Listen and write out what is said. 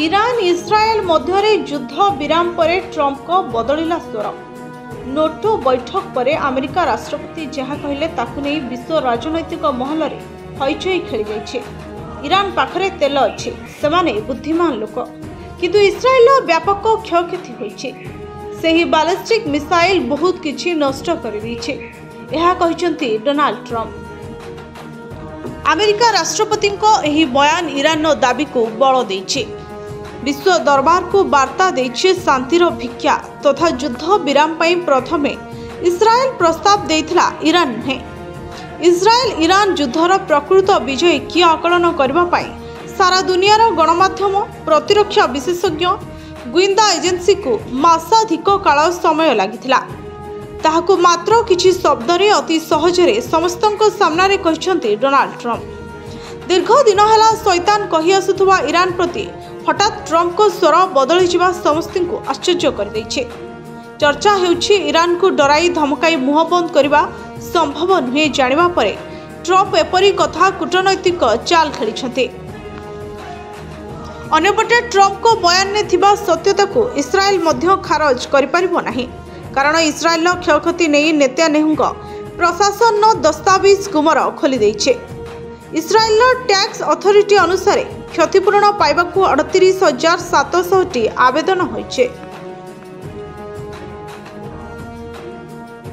Iran Israel ମଧ୍ୟରେ ଯୁଦ୍ଧ ବିରାମ ପରେ ଟ୍ରମ୍ପଙ୍କ ବଦଳିଲା ସ୍ୱର। ନୋଟୋ ବୈଠକ ପରେ ଆମେରିକା ରାଷ୍ଟ୍ରପତି ଯାହା କହିଲେ ତାକୁ ନେଇ ବିଶ୍ୱ ରାଜନୈତିକ ମହଲରେ ହଇଚଇ ଖେଳିଯାଇଛି। ଇରାନ ପାଖରେ ତେଲ ଅଛି, ସେମାନେ ବୁଦ୍ଧିମାନ ଲୋକ, କିନ୍ତୁ ଇସ୍ରାଏଲର ବ୍ୟାପକ କ୍ଷୟକ୍ଷତି ହୋଇଛି। ସେହି ବାଲିଷ୍ଟିକ୍ ମିସାଇଲ ବହୁତ କିଛି ନଷ୍ଟ କରିଦେଇଛି, ଏହା କହିଛନ୍ତି ଡୋନାଲ୍ଡ ଟ୍ରମ୍ପ। ଆମେରିକା ରାଷ୍ଟ୍ରପତିଙ୍କ ଏହି ବୟାନ ଇରାନର ଦାବିକୁ ବଳ ଦେଇଛି। विश्व दरबार को वार्ता देछि शांतिर भिक्षा तथा युद्ध विराम पाई प्रथमे इस्राएल प्रस्ताव देइथिला ईरान नुहे। इस्राएल ईरान युद्धर प्रकृत विजय कि आकलन करबा पाई सारा दुनियार गणमाध्यम, प्रतिरक्षा विशेषज्ञ, गुइंदा एजेंसी को मासाधिक काल समय लागिथिला। ताहाकु मात्र किछि शब्दरे अति सहजरे समस्तଙ୍କ सामनारे कहिसंती डोनाल्ड ट्रम्प। दीर्घ दिन हला शैतान कहि आसुथुवा ईरान प्रति हठात ट्रम्प को स्वर बदली जावा समस्त को आश्चर्य कर देइछे। चर्चा हेउछि ईरान को डराई धमकाई मुह बंद करने संभव नुहे जानिबा परे ट्रम्प एपरी कथा कूटनैतिक चाल खेलिछन्ते। अन्यपटे ट्रम्प को बयान ने थिबा सत्यता को इस्राएल मध्य खारज करि परिबो नाही, कारण इस्राएल क्षयक्षति नहीं नेतान्याहुଙ୍କ प्रशासन दस्तावेज गुमर खोली देइछे। इस्राएल टैक्स अथॉरिटी अनुसार क्षतिपूरण पाइबाकू 38,700 आवेदन होइछे।